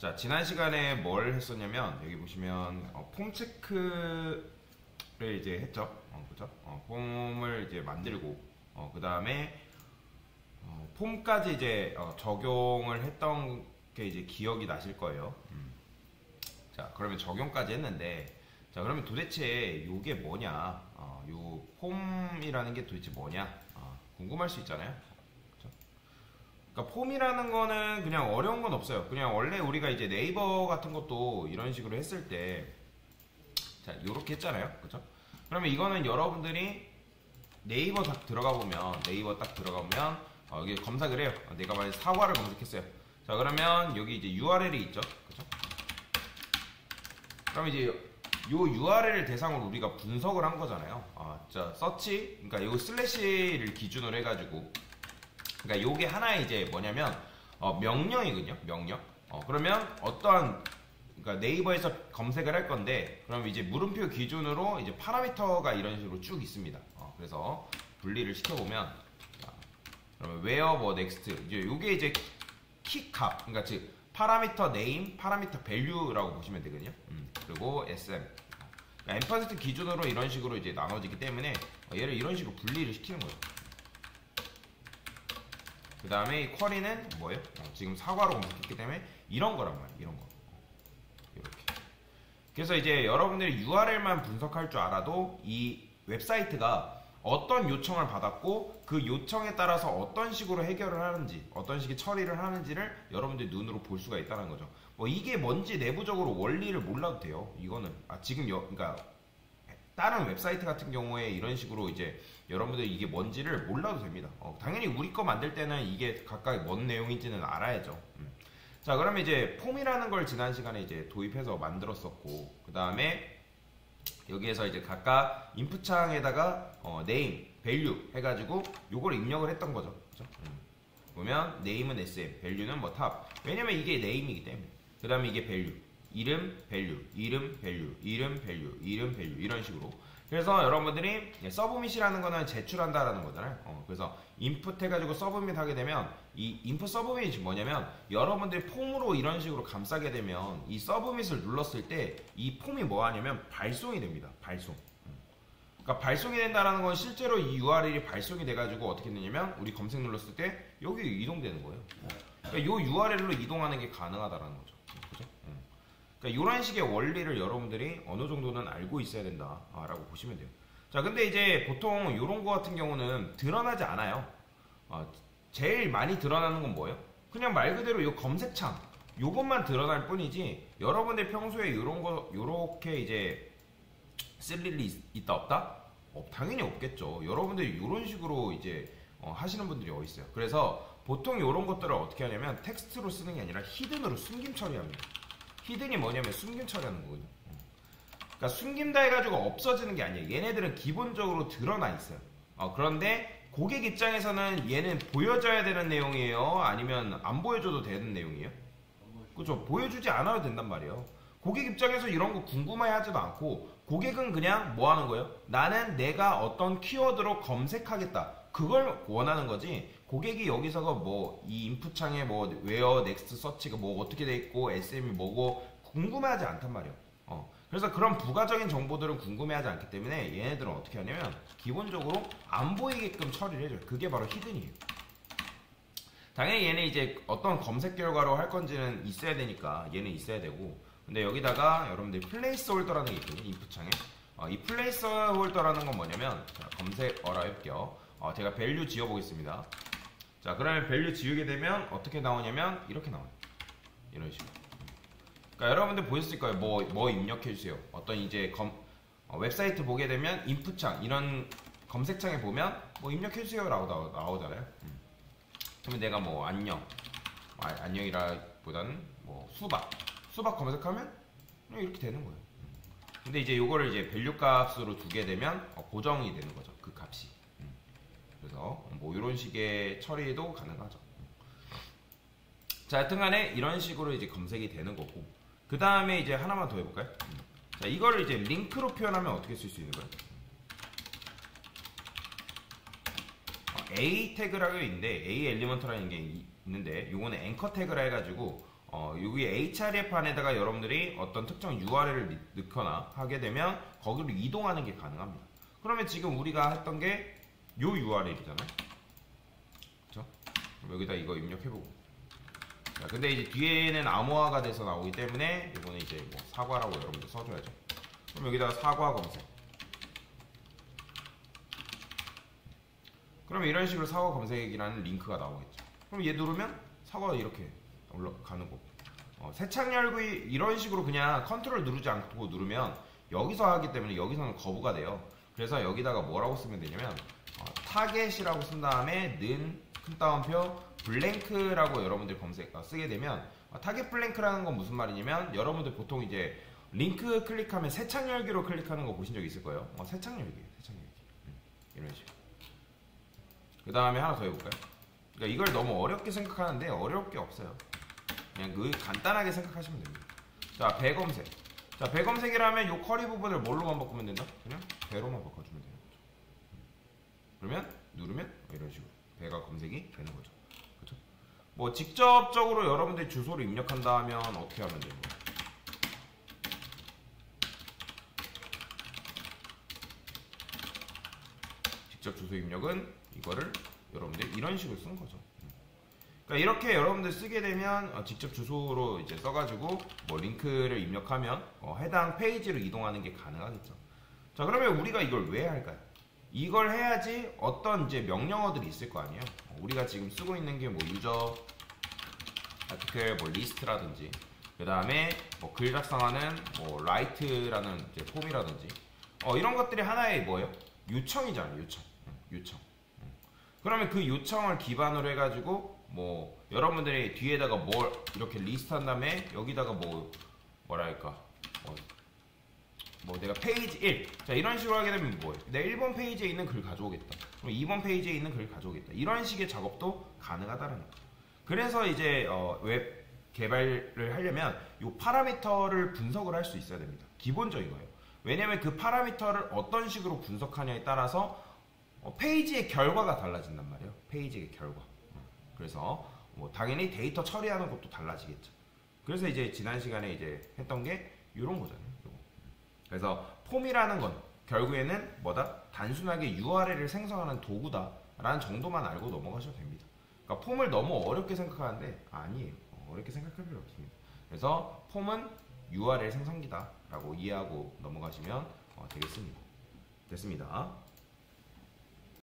자, 지난 시간에 뭘 했었냐면, 여기 보시면, 폼 체크를 이제 했죠. 그죠? 폼을 이제 만들고, 그 다음에, 폼까지 이제 적용을 했던 게 이제 기억이 나실 거예요. 자, 그러면 적용까지 했는데, 자, 그러면 도대체 요게 뭐냐? 요 폼이라는 게 도대체 뭐냐? 궁금할 수 있잖아요. 그러니까 폼이라는 거는 그냥 어려운 건 없어요. 그냥 원래 우리가 이제 네이버 같은 것도 이런 식으로 했을 때, 자, 요렇게 했잖아요. 그죠? 그러면 이거는 여러분들이 네이버 딱 들어가 보면, 여기 검색을 해요. 내가 만약 사과를 검색했어요. 자, 그러면 여기 이제 URL이 있죠. 그죠? 그럼 이제 요 URL을 대상으로 우리가 분석을 한 거잖아요. 자, 서치, 그러니까 요 슬래시를 기준으로 해가지고, 그러니까 요게 하나의 이제 뭐냐면 명령이거든요. 명령. 그러면 어떠한 그러니까 네이버에서 검색을 할 건데, 그럼 이제 물음표 기준으로 이제 파라미터가 이런 식으로 쭉 있습니다. 그래서 분리를 시켜보면, 그러면 where 뭐 next 이제 요게 이제 키값, 그러니까 즉 파라미터 네임, 파라미터 밸류라고 보시면 되거든요. 그리고 SM. 그러니까 앰퍼센트 기준으로 이런 식으로 이제 나눠지기 때문에 얘를 이런 식으로 분리를 시키는 거예요. 그 다음에 이 쿼리는 뭐예요? 지금 사과로 검색했기 때문에 이런 거란 말이에요. 이런 거. 이렇게. 그래서 이제 여러분들이 URL만 분석할 줄 알아도 이 웹사이트가 어떤 요청을 받았고 그 요청에 따라서 어떤 식으로 해결을 하는지, 어떤 식의 처리를 하는지를 여러분들이 눈으로 볼 수가 있다는 거죠. 뭐 이게 뭔지 내부적으로 원리를 몰라도 돼요. 이거는 지금 그러니까 다른 웹사이트 같은 경우에 이런 식으로 이제 여러분들이 이게 뭔지를 몰라도 됩니다. 당연히 우리 거 만들 때는 이게 각각 뭔 내용인지는 알아야죠. 자, 그러면 이제 폼이라는 걸 지난 시간에 이제 도입해서 만들었었고, 그 다음에 여기에서 이제 각각 인풋 창에다가 name, value 해가지고 요걸 입력을 했던 거죠. 그죠? 보면 name은 SM, value는 뭐 탑. 왜냐면 이게 name이기 때문에. 그 다음에 이게 value. 이름, value, 이름, value, 이름, value, 이름, value 이런 식으로. 그래서 여러분들이 서브밋이라는 거는 제출한다라는 거잖아요. 그래서 인풋 해가지고 서브밋 하게 되면 이 인풋 서브밋이 뭐냐면 여러분들이 폼으로 이런 식으로 감싸게 되면 이 서브밋을 눌렀을 때 이 폼이 뭐 하냐면 발송이 됩니다. 발송. 그러니까 발송이 된다라는 건 실제로 이 URL이 발송이 돼가지고 어떻게 되냐면 우리 검색 눌렀을 때 여기 이동되는 거예요. 그러니까 이 URL로 이동하는 게 가능하다라는 거죠. 그죠? 그러니까 이런 식의 원리를 여러분들이 어느 정도는 알고 있어야 된다라고 보시면 돼요. 자, 근데 이제 보통 이런 거 같은 경우는 드러나지 않아요. 제일 많이 드러나는 건 뭐예요? 그냥 말 그대로 이 검색창 요것만 드러날 뿐이지 여러분들 평소에 이런 거 요렇게 이제 쓸 일이 있다 없다? 당연히 없겠죠. 여러분들이 이런 식으로 이제 하시는 분들이 어디 있어요. 그래서 보통 이런 것들을 어떻게 하냐면 텍스트로 쓰는 게 아니라 히든으로 숨김 처리합니다. 히든이 뭐냐면 숨김 처리하는 거거든요. 그러니까 숨긴다 해가지고 없어지는 게 아니에요. 얘네들은 기본적으로 드러나 있어요. 그런데 고객 입장에서는 얘는 보여줘야 되는 내용이에요? 아니면 안 보여줘도 되는 내용이에요? 그죠? 보여주지 않아도 된단 말이에요. 고객 입장에서 이런 거 궁금해 하지도 않고 고객은 그냥 뭐 하는 거예요? 나는 내가 어떤 키워드로 검색하겠다. 그걸 원하는 거지. 고객이 여기서가 뭐 이 인풋 창에 뭐 where next search가 뭐 어떻게 돼 있고 SM이 뭐고 궁금해하지 않단 말이에요. 그래서 그런 부가적인 정보들은 궁금해하지 않기 때문에 얘네들은 어떻게 하냐면 기본적으로 안 보이게끔 처리를 해줘요. 그게 바로 히든이에요. 당연히 얘는 이제 어떤 검색 결과로 할 건지는 있어야 되니까 얘는 있어야 되고, 근데 여기다가 여러분들 플레이스 홀더라는 게 있거든요. 인풋 창에. 이 플레이스 홀더라는 건 뭐냐면, 자, 검색어라 해볼게요. 제가 밸류 지어보겠습니다. 자, 그러면 밸류 지우게 되면 어떻게 나오냐면 이렇게 나와요. 이런 식으로. 그러니까 여러분들 보셨을 거예요. 뭐 입력해주세요. 어떤 이제 웹사이트 보게 되면 인풋창 이런 검색창에 보면 뭐 입력해주세요 라고 나오잖아요. 그러면 내가 뭐 안녕이라보다는 뭐 수박 검색하면 이렇게 되는 거예요. 근데 이제 요거를 이제 밸류 값으로 두게 되면 고정이 되는 거죠. 그 값이. 그래서 뭐 이런 식의 처리도 가능하죠. 자, 하여튼간에 이런 식으로 이제 검색이 되는 거고, 그 다음에 이제 하나만 더 해볼까요? 자, 이거를 이제 링크로 표현하면 어떻게 쓸 수 있는 거예요? A 태그라고 있는데 A 엘리먼트라는 게 있는데 요거는 앵커 태그라 해가지고 여기 href 안에다가 여러분들이 어떤 특정 URL을 넣거나 하게 되면 거기로 이동하는 게 가능합니다. 그러면 지금 우리가 했던 게 요 URL이잖아요. 그쵸? 그럼 여기다 이거 입력해보고. 자, 근데 이제 뒤에는 암호화가 돼서 나오기 때문에 이거는 이제 뭐 사과라고 여러분들 써줘야죠. 그럼 여기다가 사과 검색. 그럼 이런 식으로 사과 검색이라는 링크가 나오겠죠. 그럼 얘 누르면 사과가 이렇게 올라가는 거고. 새창 열기 이런 식으로 그냥 컨트롤 누르지 않고 누르면 여기서 하기 때문에 여기서는 거부가 돼요. 그래서 여기다가 뭐라고 쓰면 되냐면 타겟이라고 쓴 다음에 는 큰 따옴표 블랭크라고 여러분들 쓰게 되면 타겟 블랭크라는 건 무슨 말이냐면 여러분들 보통 이제 링크 클릭하면 새창 열기로 클릭하는 거 보신 적 있을 거예요. 새창 열기, 새창 열기 이런 식으로. 그 다음에 하나 더 해볼까요? 그러니까 이걸 너무 어렵게 생각하는데 어려울 게 없어요. 그냥 간단하게 생각하시면 됩니다. 자, 배 검색. 자, 배 검색이라면 요 커리 부분을 뭘로만 바꾸면 된다? 그냥 배로만 바꿔주면 돼요. 그러면 누르면 이런 식으로 배가 검색이 되는 거죠. 그렇죠? 뭐 직접적으로 여러분들이 주소를 입력한다 하면 어떻게 하면 돼요? 직접 주소 입력은 이거를 여러분들 이런 식으로 쓰는 거죠. 그러니까 이렇게 여러분들 쓰게 되면 직접 주소로 이제 써가지고 뭐 링크를 입력하면 해당 페이지로 이동하는 게 가능하겠죠. 자, 그러면 우리가 이걸 왜 할까요? 이걸 해야지 어떤 이제 명령어들이 있을 거 아니에요. 우리가 지금 쓰고 있는 게 뭐 유저 아티클 뭐 리스트라든지 그 다음에 뭐 글 작성하는 뭐 라이트라는 이제 폼이라든지 이런 것들이 하나의 뭐예요? 요청이잖아요. 요청. 그러면 그 요청을 기반으로 해가지고 뭐 여러분들이 뒤에다가 뭘 이렇게 리스트한 다음에 여기다가 뭐랄까 뭐 내가 페이지 1 자 이런 식으로 하게 되면 뭐예요? 내가 1번 페이지에 있는 글 가져오겠다. 그럼 2번 페이지에 있는 글 가져오겠다. 이런 식의 작업도 가능하다는 거죠. 그래서 이제 웹 개발을 하려면 이 파라미터를 분석을 할 수 있어야 됩니다. 기본적인 거예요. 왜냐면 그 파라미터를 어떤 식으로 분석하냐에 따라서 페이지의 결과가 달라진단 말이에요. 페이지의 결과. 그래서 뭐 당연히 데이터 처리하는 것도 달라지겠죠. 그래서 이제 지난 시간에 이제 했던 게 이런 거잖아요. 요거. 그래서 폼이라는 건 결국에는 뭐다? 단순하게 URL을 생성하는 도구다라는 정도만 알고 넘어가셔도 됩니다. 그러니까 폼을 너무 어렵게 생각하는데 아니에요. 어렵게 생각할 필요 없습니다. 그래서 폼은 URL 생성기다라고 이해하고 넘어가시면 되겠습니다. 됐습니다.